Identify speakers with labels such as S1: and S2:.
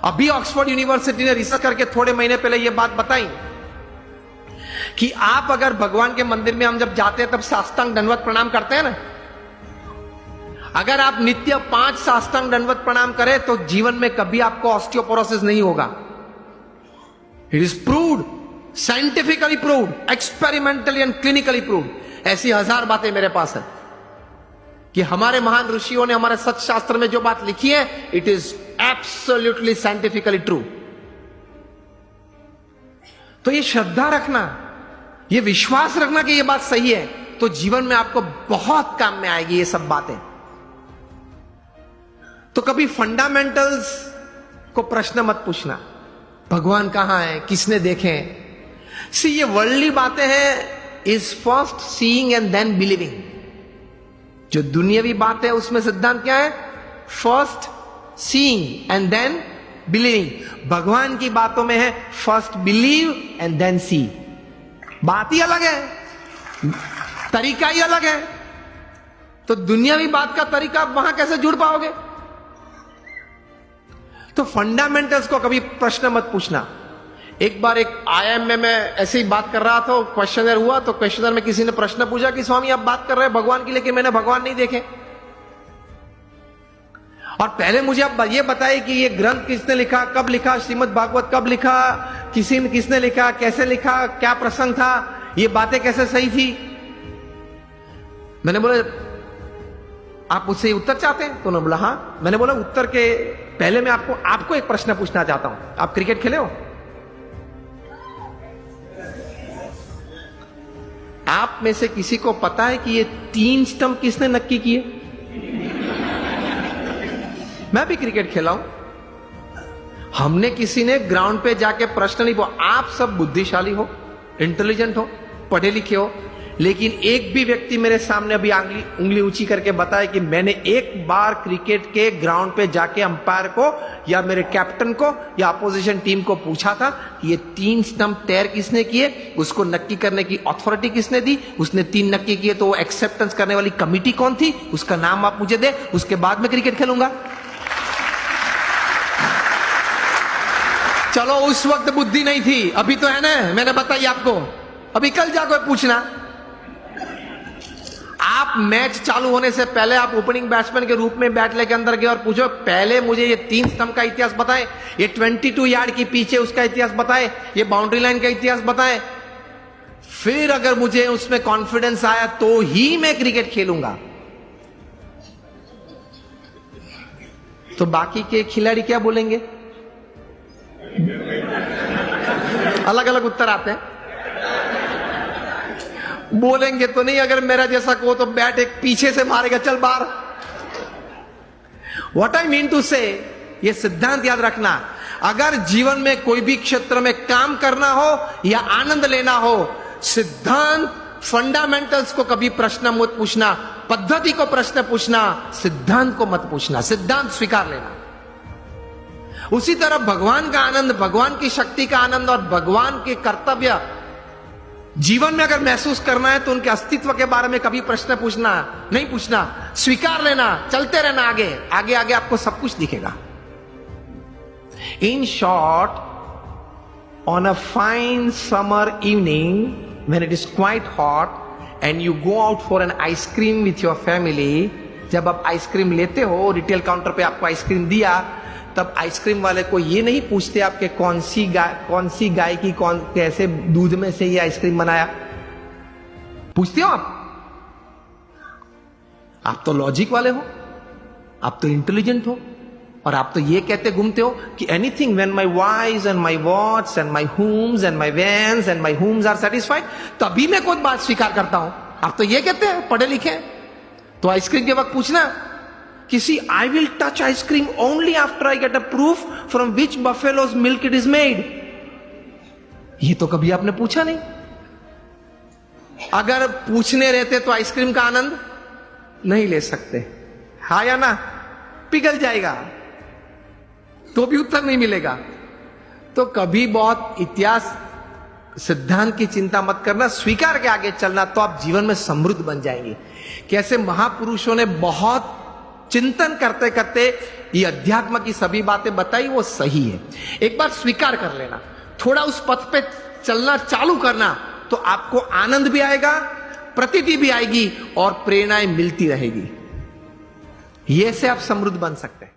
S1: अभी Oxford university ने research करके थोड़े महीने पहले यह बात बताई कि आप अगर भगवान के मंदिर में हम जब जाते हैं तब साष्टांग दंडवत प्रणाम करते हैं ना, अगर आप नित्य 5 साष्टांग दंडवत प्रणाम करें तो जीवन में कभी आपको ऑस्टियोपोरोसिस नहीं होगा। It is proved, scientifically proved, experimentally and clinically proved. ऐसी 1000 बातें मेरे पास है कि हमारे महान ऋषियों ने हमारे सच शास्त्र में जो बात लिखी है, it is absolutely scientifically true. तो ये श्रद्धा रखना, ये विश्वास रखना कि ये बात सही है, तो जीवन में आपको बहुत काम में आएगी ये सब बातें। तो कभी फंडामेंटल्स को प्रश्न मत पूछना, भगवान कहां है, किसने देखे। सी ये वर्ल्डली बातें हैं, is first seeing and then believing. जो दुनियावी बात है उसमें सिद्धांत क्या है? First seeing and then believing. भगवान की बातों में है first believe and then see. बात ही अलग है, तरीका ही अलग है। तो दुनियावी बात का तरीका आप वहां कैसे जुड़ पाओगे? तो फंडामेंटल्स को कभी प्रश्न मत पूछना। एक बार एक आईआईएम में मैं ऐसे ही बात कर रहा था, क्वेश्चनर हुआ, तो क्वेश्चनर में किसी ने प्रश्न पूछा कि स्वामी आप बात कर रहे हैं भगवान की, लेकिन मैंने भगवान नहीं देखे। और पहले मुझे आप ये बताइए कि ये ग्रंथ किसने लिखा, कब लिखा, श्रीमद् भागवत कब लिखा, किसने लिखा, कैसे लिखा, क्या प्रसंग था, ये बातें कैसे सही थी। मैंने बोला आप मुझसे उत्तर चाहते हैं? तो उन्होंने बोला हाँ। मैंने बोला उत्तर के पहले मैं आपको एक प्रश्न पूछना चाहता हूं। आप क्रिकेट खेले हो? आप में से किसी को पता है कि ये 3 स्टंप किसने नक्की किए? मैं भी क्रिकेट खेला हूं। हमने किसी ने ग्राउंड पे जाके प्रश्न नहीं पूछा। आप सब बुद्धिशाली हो, इंटेलिजेंट हो, पढ़े लिखे हो, लेकिन एक भी व्यक्ति मेरे सामने अभी उंगली ऊंची करके बताए कि मैंने एक बार क्रिकेट के ग्राउंड पे जाके अंपायर को या मेरे कैप्टन को या अपोजिशन टीम को पूछा था कि ये 3 स्टंप तैर किसने किए, उसको नक्की करने की अथॉरिटी किसने दी, उसने 3 नक्की किए तो वो एक्सेप्टेंस करने वाली कमिटी कौन थी, उसका नाम आप मुझे दे, उसके बाद मैं क्रिकेट खेलूंगा। चलो उस वक्त बुद्धि नहीं थी, अभी तो है ना, मैंने बताई आपको। अभी कल जाकर पूछना। आप मैच चालू होने से पहले आप ओपनिंग बैट्समैन के रूप में बैट लेके अंदर गए और पूछो पहले मुझे ये 3 स्टंप का इतिहास बताएं, ये 22 यार्ड की पीछे उसका इतिहास बताएं, ये बाउंड्री लाइन का इतिहास बताएं। फिर अगर मुझे उसमें कॉन्फिडेंस आया तो ही मैं क्रिकेट खेलूंगा। तो बाकी के खिलाड़ी क्या बोलेंगे? अलग अलग उत्तर आते हैं। बोलेंगे तो नहीं, अगर मेरा जैसा को तो बैट एक पीछे से मारेगा, चल बाहर। व्हाट आई मीन टू से, ये सिद्धांत याद रखना। अगर जीवन में कोई भी क्षेत्र में काम करना हो या आनंद लेना हो, सिद्धांत फंडामेंटल्स को कभी प्रश्न मत पूछना, पद्धति को प्रश्न पूछना, सिद्धांत को मत पूछना। सिद्धांत स्वीकार लेना। उसी तरह भगवान का आनंद, भगवान की शक्ति का आनंद और भगवान के कर्तव्य जीवन में अगर महसूस करना है तो उनके अस्तित्व के बारे में कभी प्रश्न पूछना नहीं पूछना, स्वीकार लेना, चलते रहना आगे आगे आगे, आपको सब कुछ दिखेगा। In short, on a fine summer evening when it is quite hot and you go out for an ice cream with your family, जब आप आइसक्रीम लेते हो, रिटेल काउंटर पे आपको आइसक्रीम दिया, तब आइसक्रीम वाले को ये नहीं पूछते आपके कौन सी गाय की कैसे दूध में से ये आइसक्रीम बनाया। पूछते हो आप तो लॉजिक वाले हो, आप तो इंटेलिजेंट हो, और आप तो ये कहते घूमते हो कि anything when my wise and my watts and my homes and my vans and my homes are satisfied, तभी मैं कोई बात स्वीकार करता हूं। आप तो ये कहते हैं, पढ़े लिखे। तो आइसक्रीम के वक्त पूछना किसी, I will touch ice cream only after I get a proof from which buffalo's milk it is made. ये तो कभी आपने पूछा नहीं। अगर पूछने रहते तो आइसक्रीम का आनंद नहीं ले सकते, हाँ या ना? पिघल जाएगा तो भी उत्तर नहीं मिलेगा। तो कभी बहुत इतिहास सिद्धांत की चिंता मत करना, स्वीकार के आगे चलना, तो आप जीवन में समृद्ध बन जाएंगे। कैसे महापुरुषों ने बहुत चिंतन करते करते ये अध्यात्म की सभी बातें बताई वो सही है। एक बार स्वीकार कर लेना, थोड़ा उस पथ पे चलना चालू करना, तो आपको आनंद भी आएगा, प्रतीति भी आएगी और प्रेरणाएं मिलती रहेगी। ये से आप समृद्ध बन सकते हैं।